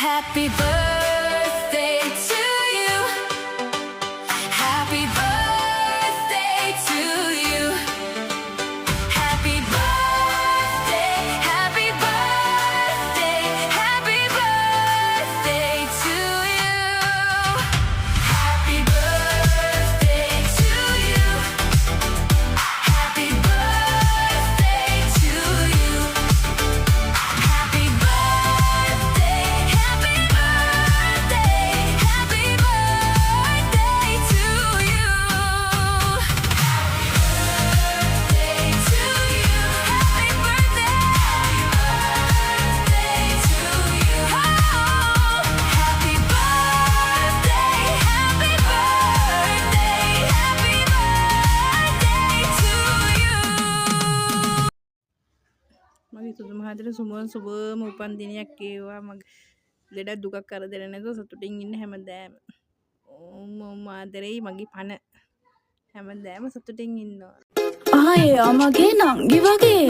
Happy birthday to you. Happy birthday to you. Happy birthday, happy birthday, happy birthday to you. Happy birthday to you. Happy birthday to you. Happy birthday, happy birthday, happy birthday to you. Happy birthday to you. Happy birthday to you. Oh, happy birthday, happy birthday, happy birthday to you. මගේ සුදු මහත්තයට සුමුවන් සුබම උපන් දිනයක් වේවා. මගේ ලෙඩක් දුකක් කරදර නැතුව සතුටින් ඉන්න හැමදාම. ඕම ආදරෙයි මගේ පණ. හැමදාම සතුටින් ඉන්නවා. ආයේ මගේ නංගි වගේ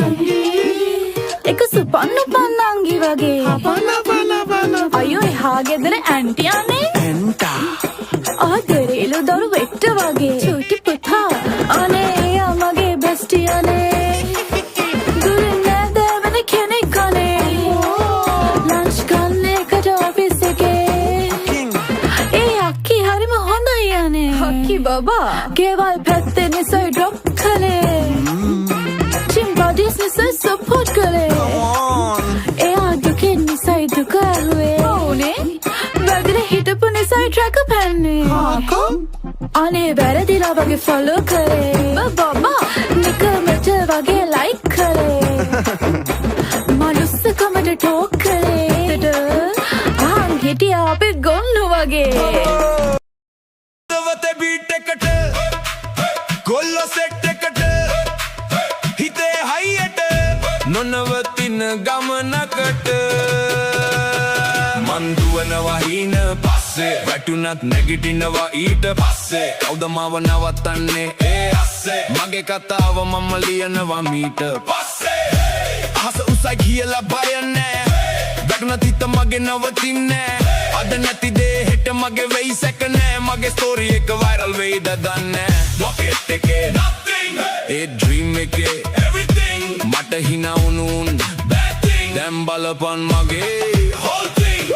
එක සුපන්න පන්නංගි වගේ අයියෝ එහා ගෙදර ඇන්ටි අනේ ආදරේලු දරු වෙට්ට වගේ චූටි පුතා අනේ මගේ බෙස්ටි අනේ දුරින් නෑදෑවෙන කෙනෙක් අනේ ලන්ච් ගන්න එකට ඔෆිස් එකේ ඒ අක්කි හරිම හොඳයි අනේ අක්කි බබා ගෙවල් පැත්තේ නිසයි ඩ්‍රොප් කළේ ජිම් බඩිස් නිසයි සපෝට් කළේ එයා දුකෙන් නිසයි දුක ඇහුවේ ඕනේ වැදිලා හිටපු නිසයි ට්‍රැක පැන්නේ අනේ වැරදිලා වගේ ෆොලෝ කරේ බබා නිකමට වගේ ලයික් කරේ මනුස්සකමට ටෝක් කරේ ආන් හිටියා අපේ ගොන්නු වගේ දවතේ බීට් එකට ගොල්ලෝ සෙට් එකට හිතේ හයියට නොනවතින ගමනකට මන් දුවනවා හීන පස්සේ වැටුණත් නැගිටිනවා ඊට පස්සේ කවුද මාව නවත්තන්නේ ඒ අස්සේ මගේ කතාව මම ලියනවා මීට පස්සේ අහස උසයි කියලා බය නෑ වැටුණත් හිත මගේ නවතින්නේ අද නැති දේ හෙට මගේ වෙයි සැක නෑ මගේ ස්ටෝරි එක වයිරල් වෙයිද දන්නේ රොකට් එකේ nothing ඒ ඩ්‍රීම් එකේ everything මට හිනා වුණුන් bad thing දැන් බලපන් මගේ whole thing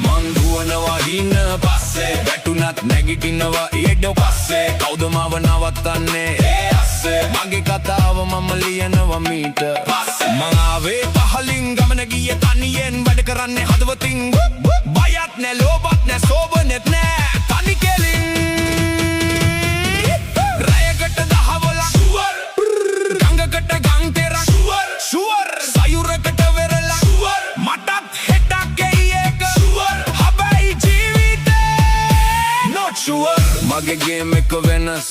මං දුවනවා හින පස්සේ වැටුණත් නැගිටිනවා ඊට පස්සේ කවුද මාව නවත්තන්නේ ඒ අස්සේ මගේ කතාව මම ලියනවා මීට පස්සේ මං ආවේ පහලින් ගමන ගියේ තනියෙන් වැඩ කරන්නේ හදවතින් බයත් නෑ ලෝබත් නෑ සෝබනෙත් නෑ තනි කෙලින් රයකට දහවල ෂුවර් ගංගකට ගං තෙරක් ෂුවර් සයුරකට වෙරලා ෂුවර් මටත් හෙටක් එයි එක ෂුවර් හැබැයි ජීවිතේ not sure මගේ ගේම් එක වෙනස්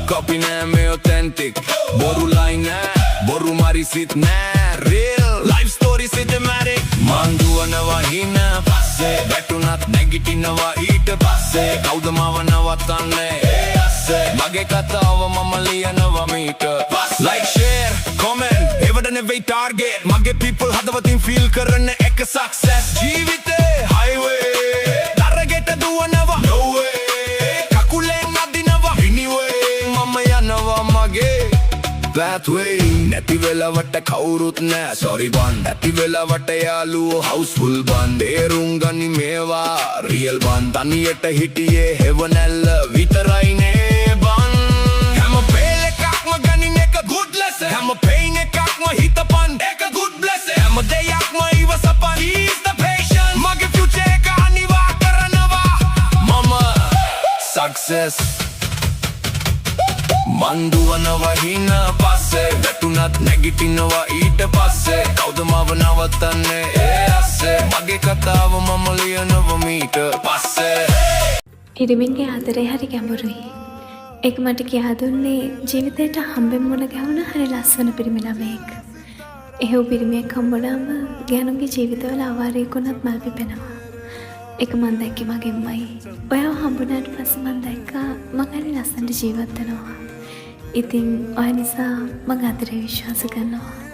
copy නෑ මේ authentic බොරු line නෑ බොරු මරිසිත් නෑ real life story cinematic මං දුවනවා හින පස්සේ වැටුණත් නැගිටිනවා ඊට පස්සේ කවුද මාව නවත්තන්නේ ඒ අස්සේ මගේ කතාව මම ලියනවා මීට පස්සේ like share comment එවඩ නෙවෙයි target මගේ people හදවතින් feel කරන එක success ජීවිතේ highway තරගෙට දුවනවා no way කකුලෙන් අදිනවා anyway මම යනවා මගේ that way නැති වෙලාවට කවුරුත් නෑ sorry බන් නැති වෙලාවට යාළුවෝ houseful බන් දේරුම් ගනි මේවා real බන් තනියට හිටියේ හෙවනැල්ල විතරයිනේ බන් හැම පේල් එකක්ම ගනින් එක good lesson හැම pain එකක්ම හිතපන් එක good blessing හැම දෙයක්ම ඉවසපන් he's the patient මගේ future එක අනිවා කරනවා මම success මන් දුවනවා හින පස්සේ වැටුණත් නැගිටිනවා ඊට පස්සේ කවුද මාව නවත්තන්නේ ඒ අස්සේ මගේ කතාව මම ලියනවා මීට පස්සේ ඉරිමින්ගේ ආදරේ හරි ගැඹුරුයි. ඒක මට කියා දුන්නේ ජීවිතේට හම්බෙන් මුණ ගැහුණ හරි ලස්සන පිරිමි ළමයෙක්. එහෙව් පිරිමියෙක් හම්බුනම ගෑනුන්ගේ ජීවිතවල අවාරියකුණත් මල් පිපෙනවා. ඒක මන් දැක්කේ මගෙන්මයි. ඔයාව හම්බුනාට පස්සේ මන් දැක්කා මං හරි ලස්සනට ජීවත් වෙනවා. ඉතින් ඔය නිසා මං ආදරේ විශ්වාස කරනවා.